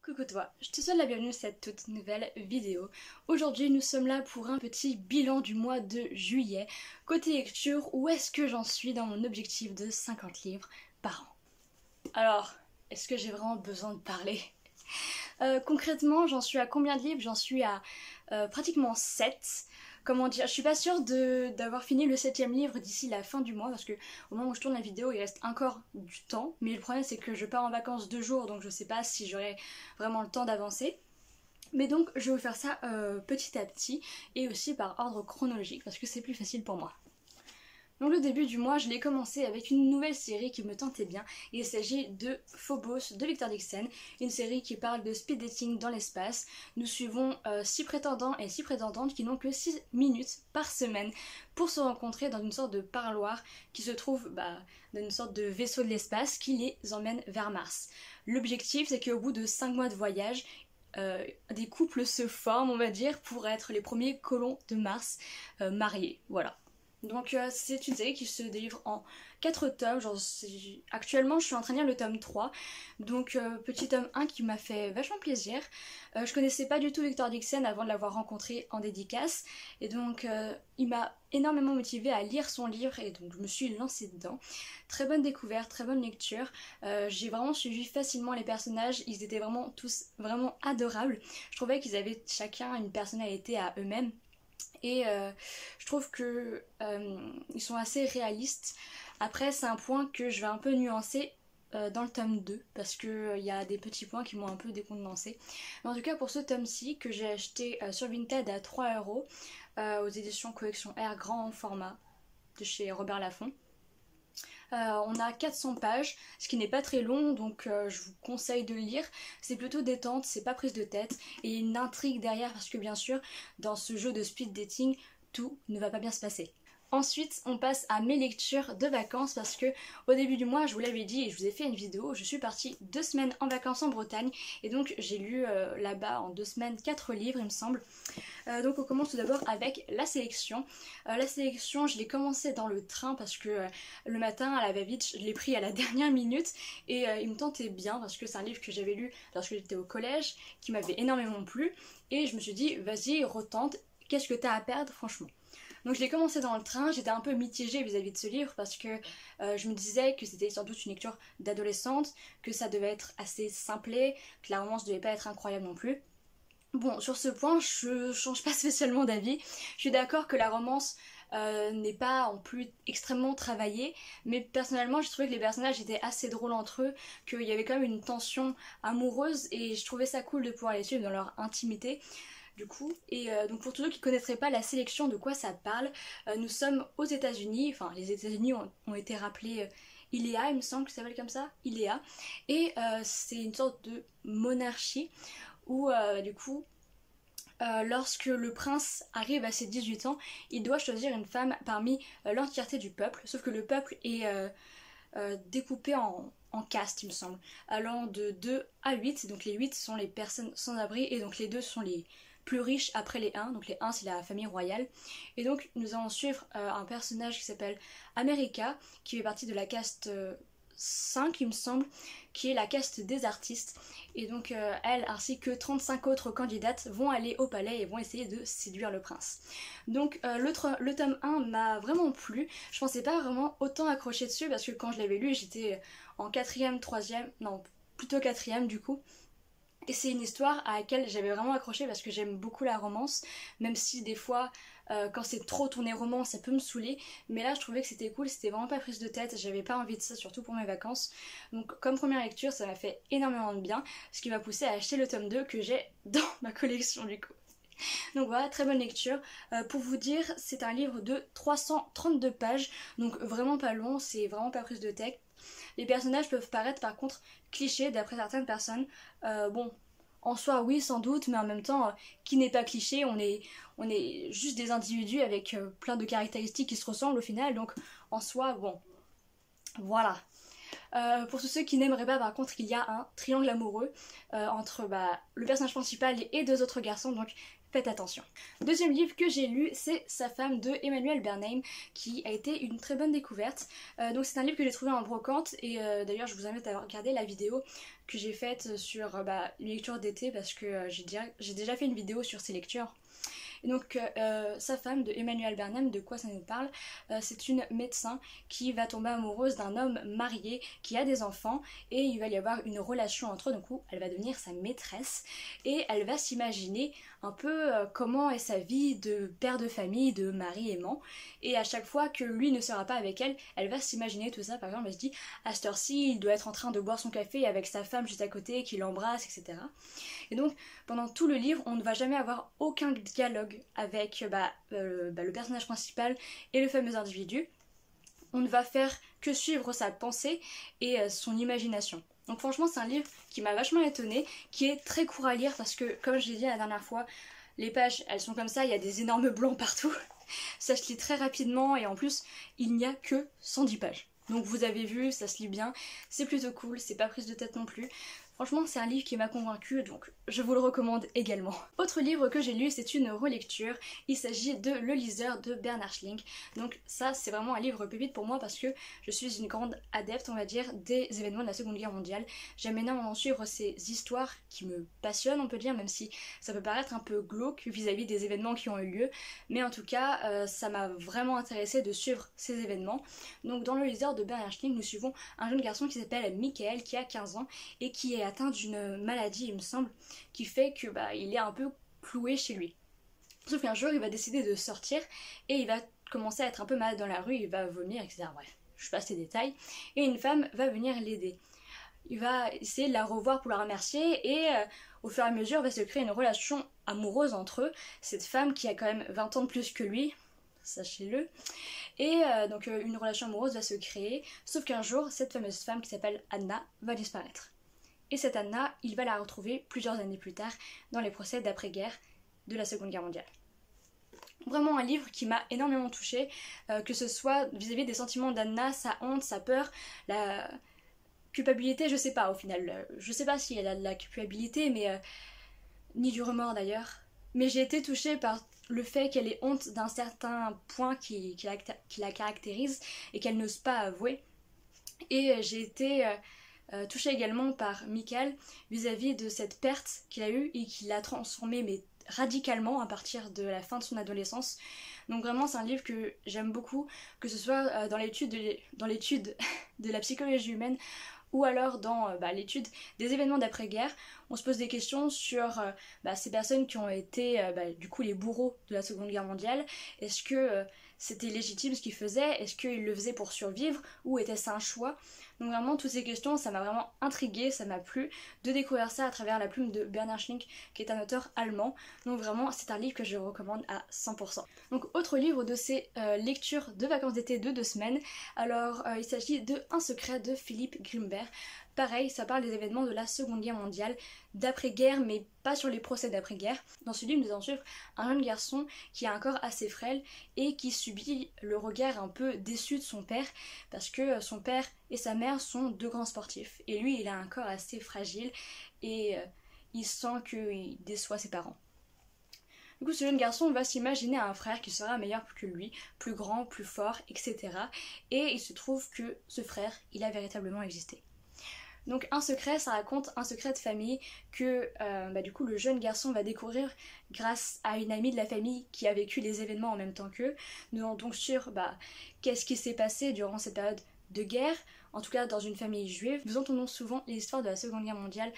Coucou toi, je te souhaite la bienvenue à cette toute nouvelle vidéo. Aujourd'hui nous sommes là pour un petit bilan du mois de juillet. Côté lecture, où est-ce que j'en suis dans mon objectif de 50 livres par an? Alors, est-ce que j'ai vraiment besoin de parler? Concrètement, j'en suis à combien de livres? J'en suis à pratiquement 7. Comment dire, je suis pas sûre d'avoir fini le 7e livre d'ici la fin du mois parce que au moment où je tourne la vidéo il reste encore du temps, mais le problème c'est que je pars en vacances 2 jours donc je sais pas si j'aurai vraiment le temps d'avancer. Mais donc je vais vous faire ça petit à petit et aussi par ordre chronologique parce que c'est plus facile pour moi. Donc le début du mois, je l'ai commencé avec une nouvelle série qui me tentait bien. Il s'agit de Phobos de Victor Dixon, une série qui parle de speed dating dans l'espace. Nous suivons 6 prétendants et 6 prétendantes qui n'ont que 6 minutes par semaine pour se rencontrer dans une sorte de parloir qui se trouve dans une sorte de vaisseau de l'espace qui les emmène vers Mars. L'objectif, c'est qu'au bout de 5 mois de voyage, des couples se forment, on va dire, pour être les premiers colons de Mars mariés. Voilà. Donc c'est une série qui se délivre en 4 tomes, actuellement je suis en train de lire le tome 3, donc petit tome 1 qui m'a fait vachement plaisir. Je connaissais pas du tout Victor Dixon avant de l'avoir rencontré en dédicace, et donc il m'a énormément motivée à lire son livre, et donc je me suis lancée dedans. Très bonne découverte, très bonne lecture, j'ai vraiment suivi facilement les personnages, ils étaient vraiment tous vraiment adorables. Je trouvais qu'ils avaient chacun une personnalité à eux-mêmes. Et je trouve que ils sont assez réalistes. Après c'est un point que je vais un peu nuancer dans le tome 2 parce qu'il y a des petits points qui m'ont un peu décontenancé. Mais en tout cas pour ce tome-ci que j'ai acheté sur Vinted à 3€ aux éditions Collection R grand format de chez Robert Laffont. On a 400 pages, ce qui n'est pas très long, donc je vous conseille de le lire. C'est plutôt détente, c'est pas prise de tête, et il y a une intrigue derrière parce que bien sûr, dans ce jeu de speed dating, tout ne va pas bien se passer. Ensuite, on passe à mes lectures de vacances parce que au début du mois, je vous l'avais dit et je vous ai fait une vidéo, je suis partie 2 semaines en vacances en Bretagne et donc j'ai lu là-bas en 2 semaines 4 livres il me semble. Donc on commence tout d'abord avec la sélection. La sélection, je l'ai commencé dans le train parce que le matin à la va-vite, je l'ai pris à la dernière minute et il me tentait bien parce que c'est un livre que j'avais lu lorsque j'étais au collège, qui m'avait énormément plu et je me suis dit vas-y retente, qu'est-ce que t'as à perdre franchement. Donc je l'ai commencé dans le train, j'étais un peu mitigée vis-à-vis de ce livre parce que je me disais que c'était sans doute une lecture d'adolescente, que ça devait être assez simplé, que la romance devait pas être incroyable non plus. Bon, sur ce point, je change pas spécialement d'avis. Je suis d'accord que la romance n'est pas en plus extrêmement travaillée, mais personnellement, j'ai trouvé que les personnages étaient assez drôles entre eux, qu'il y avait quand même une tension amoureuse et je trouvais ça cool de pouvoir les suivre dans leur intimité. Du coup, et donc pour tous ceux qui ne connaîtraient pas la sélection, de quoi ça parle, nous sommes aux États-Unis, enfin les États-Unis ont été rappelés ILEA, il me semble que ça s'appelle comme ça, ILEA, et c'est une sorte de monarchie où du coup lorsque le prince arrive à ses 18 ans, il doit choisir une femme parmi l'entièreté du peuple, sauf que le peuple est découpé en castes il me semble, allant de 2 à 8, donc les 8 sont les personnes sans abri et donc les 2 sont les plus riches après les 1, donc les 1 c'est la famille royale. Et donc nous allons suivre un personnage qui s'appelle America, qui fait partie de la caste 5 il me semble, qui est la caste des artistes. Et donc elle ainsi que 35 autres candidates vont aller au palais et vont essayer de séduire le prince. Donc le tome 1 m'a vraiment plu, je pensais pas vraiment autant accrocher dessus parce que quand je l'avais lu j'étais en 4ème, 3ème, non plutôt 4ème du coup. Et c'est une histoire à laquelle j'avais vraiment accroché parce que j'aime beaucoup la romance, même si des fois quand c'est trop tourné romance ça peut me saouler, mais là je trouvais que c'était cool, c'était vraiment pas prise de tête, j'avais pas envie de ça surtout pour mes vacances. Donc comme première lecture ça m'a fait énormément de bien, ce qui m'a poussé à acheter le tome 2 que j'ai dans ma collection du coup. Donc voilà, très bonne lecture. Pour vous dire, c'est un livre de 332 pages, donc vraiment pas long, c'est vraiment pas prise de tête. Les personnages peuvent paraître par contre clichés d'après certaines personnes. Bon, en soi oui sans doute, mais en même temps, qui n'est pas cliché, on est juste des individus avec plein de caractéristiques qui se ressemblent au final, donc en soi, bon, voilà. Pour tous ceux qui n'aimeraient pas, par contre, il y a un triangle amoureux entre le personnage principal et 2 autres garçons, donc Faites attention. Deuxième livre que j'ai lu, c'est Sa femme de Emmanuel Bernheim, qui a été une très bonne découverte. Donc c'est un livre que j'ai trouvé en brocante et d'ailleurs je vous invite à regarder la vidéo que j'ai faite sur une lecture d'été parce que j'ai déjà fait une vidéo sur ces lectures. Et donc Sa femme de Emmanuel Bernheim, de quoi ça nous parle? C'est une médecin qui va tomber amoureuse d'un homme marié qui a des enfants et il va y avoir une relation entre eux, donc où elle va devenir sa maîtresse et elle va s'imaginer un peu comment est sa vie de père de famille, de mari aimant, et à chaque fois que lui ne sera pas avec elle, elle va s'imaginer tout ça. Par exemple, elle se dit à cette heure-ci il doit être en train de boire son café avec sa femme juste à côté qui l'embrasse, etc. Et donc pendant tout le livre on ne va jamais avoir aucun dialogue avec le personnage principal et le fameux individu. On ne va faire que suivre sa pensée et son imagination. Donc franchement c'est un livre qui m'a vachement étonnée, qui est très court à lire parce que comme je l'ai dit la dernière fois, les pages elles sont comme ça, il y a des énormes blancs partout. Ça se lit très rapidement et en plus il n'y a que 110 pages. Donc vous avez vu, ça se lit bien, c'est plutôt cool, c'est pas prise de tête non plus. Franchement c'est un livre qui m'a convaincue, donc je vous le recommande également. Autre livre que j'ai lu, c'est une relecture, il s'agit de Le Liseur de Bernard Schlink. Donc ça c'est vraiment un livre pépite pour moi parce que je suis une grande adepte on va dire des événements de la Seconde Guerre mondiale. J'aime énormément suivre ces histoires qui me passionnent on peut dire, même si ça peut paraître un peu glauque vis-à-vis des événements qui ont eu lieu. Mais en tout cas ça m'a vraiment intéressée de suivre ces événements. Donc dans Le Liseur de Bernard Schlink nous suivons un jeune garçon qui s'appelle Michael qui a 15 ans et qui est atteint d'une maladie il me semble qui fait que il est un peu cloué chez lui. Sauf qu'un jour il va décider de sortir et il va commencer à être un peu malade dans la rue, il va vomir etc. Bref, je passe les détails et une femme va venir l'aider. Il va essayer de la revoir pour la remercier et au fur et à mesure va se créer une relation amoureuse entre eux. Cette femme qui a quand même 20 ans de plus que lui, sachez-le. Et donc une relation amoureuse va se créer, sauf qu'un jour cette fameuse femme qui s'appelle Anna va disparaître. Et cette Anna, il va la retrouver plusieurs années plus tard dans les procès d'après-guerre de la Seconde Guerre mondiale. Vraiment un livre qui m'a énormément touchée, que ce soit vis-à-vis des sentiments d'Anna, sa honte, sa peur, la culpabilité, je sais pas au final. Je sais pas si elle a de la culpabilité, mais ni du remords d'ailleurs. Mais j'ai été touchée par le fait qu'elle ait honte d'un certain point qui la caractérise et qu'elle n'ose pas avouer. Et j'ai été touchée également par Michael vis-à-vis de cette perte qu'il a eue et qui l'a transformée mais radicalement à partir de la fin de son adolescence. Donc vraiment c'est un livre que j'aime beaucoup, que ce soit dans l'étude de la psychologie humaine ou alors dans l'étude des événements d'après-guerre. On se pose des questions sur ces personnes qui ont été du coup les bourreaux de la Seconde Guerre mondiale. Est-ce que c'était légitime ce qu'ils faisaient? Est-ce qu'ils le faisaient pour survivre ou était-ce un choix? Donc vraiment toutes ces questions ça m'a vraiment intriguée, ça m'a plu de découvrir ça à travers la plume de Bernard Schlink qui est un auteur allemand. Donc vraiment c'est un livre que je recommande à 100%. Donc autre livre de ces lectures de vacances d'été de 2 semaines, alors il s'agit de Un secret de Philippe Grimbert. Pareil, ça parle des événements de la Seconde Guerre mondiale, d'après-guerre, mais pas sur les procès d'après-guerre. Dans ce livre, nous allons suivre un jeune garçon qui a un corps assez frêle et qui subit le regard un peu déçu de son père, parce que son père et sa mère sont deux grands sportifs. Et lui, il a un corps assez fragile et il sent qu'il déçoit ses parents. Du coup, ce jeune garçon va s'imaginer un frère qui sera meilleur que lui, plus grand, plus fort, etc. Et il se trouve que ce frère, il a véritablement existé. Donc Un secret, ça raconte un secret de famille que du coup le jeune garçon va découvrir grâce à une amie de la famille qui a vécu les événements en même temps qu'eux. Nous allons donc suivre qu'est-ce qui s'est passé durant cette période de guerre, en tout cas dans une famille juive. Nous entendons souvent les histoires de la Seconde Guerre mondiale,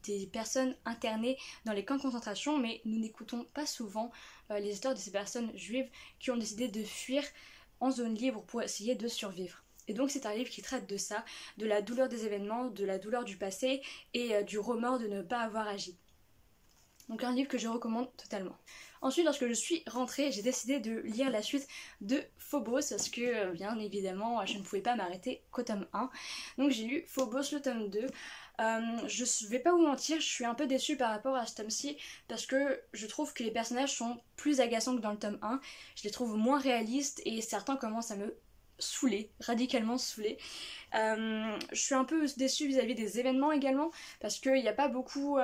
des personnes internées dans les camps de concentration, mais nous n'écoutons pas souvent les histoires de ces personnes juives qui ont décidé de fuir en zone libre pour essayer de survivre. Et donc c'est un livre qui traite de ça, de la douleur des événements, de la douleur du passé et du remords de ne pas avoir agi. Donc un livre que je recommande totalement. Ensuite, lorsque je suis rentrée, j'ai décidé de lire la suite de Phobos parce que bien évidemment je ne pouvais pas m'arrêter qu'au tome 1. Donc j'ai lu Phobos le tome 2. Je vais pas vous mentir, je suis un peu déçue par rapport à ce tome-ci parce que je trouve que les personnages sont plus agaçants que dans le tome 1. Je les trouve moins réalistes et certains commencent à me saoulée, radicalement saoulée. Je suis un peu déçue vis-à-vis des événements également parce qu'il n'y a pas beaucoup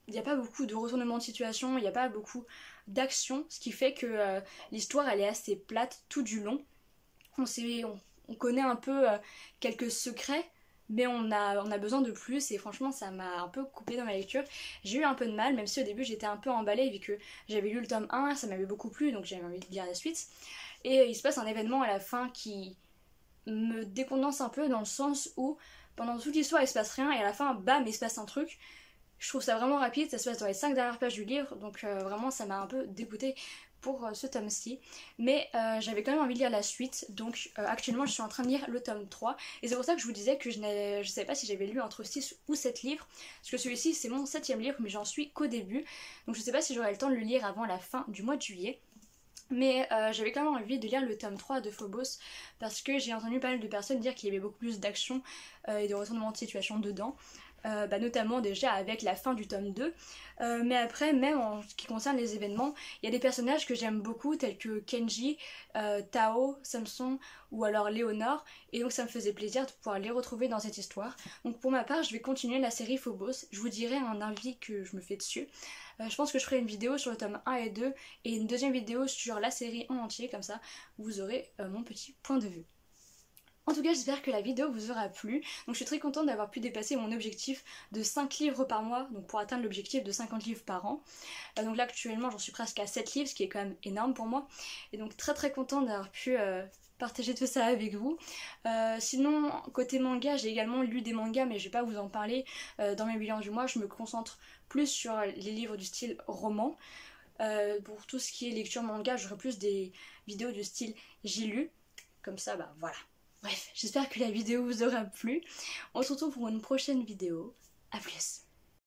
il n'y a pas beaucoup de retournement de situation, il n'y a pas beaucoup d'action, ce qui fait que l'histoire elle est assez plate tout du long. On connaît un peu quelques secrets, mais on a besoin de plus et franchement ça m'a un peu coupé dans ma lecture. J'ai eu un peu de mal, même si au début j'étais un peu emballée vu que j'avais lu le tome 1, ça m'avait beaucoup plu donc j'avais envie de lire la suite. Et il se passe un événement à la fin qui me décondense un peu dans le sens où pendant toute l'histoire il se passe rien et à la fin bam il se passe un truc. Je trouve ça vraiment rapide, ça se passe dans les 5 dernières pages du livre donc vraiment ça m'a un peu dégoûtée pour ce tome-ci, mais j'avais quand même envie de lire la suite, donc actuellement je suis en train de lire le tome 3, et c'est pour ça que je vous disais que je ne savais pas si j'avais lu entre 6 ou 7 livres, parce que celui-ci c'est mon 7e livre, mais j'en suis qu'au début, donc je sais pas si j'aurai le temps de le lire avant la fin du mois de juillet. Mais j'avais quand même envie de lire le tome 3 de Phobos parce que j'ai entendu pas mal de personnes dire qu'il y avait beaucoup plus d'action et de retournement de situation dedans. Notamment déjà avec la fin du tome 2. Mais après, même en ce qui concerne les événements, il y a des personnages que j'aime beaucoup tels que Kenji, Tao, Samson ou alors Léonore, et donc ça me faisait plaisir de pouvoir les retrouver dans cette histoire. Donc pour ma part, je vais continuer la série Phobos, je vous dirai un avis que je me fais dessus. Je pense que je ferai une vidéo sur le tome 1 et 2 et une deuxième vidéo sur la série en entier, comme ça vous aurez mon petit point de vue. En tout cas, j'espère que la vidéo vous aura plu. Donc je suis très contente d'avoir pu dépasser mon objectif de 5 livres par mois, donc pour atteindre l'objectif de 50 livres par an. Donc là actuellement j'en suis presque à 7 livres, ce qui est quand même énorme pour moi. Et donc très contente d'avoir pu partager tout ça avec vous. Sinon, côté manga, j'ai également lu des mangas, mais je vais pas vous en parler dans mes bilans du mois. Je me concentre plus sur les livres du style roman. Pour tout ce qui est lecture manga, j'aurai plus des vidéos du style j'ai lu. Comme ça, bah voilà. Bref, j'espère que la vidéo vous aura plu. On se retrouve pour une prochaine vidéo. A plus.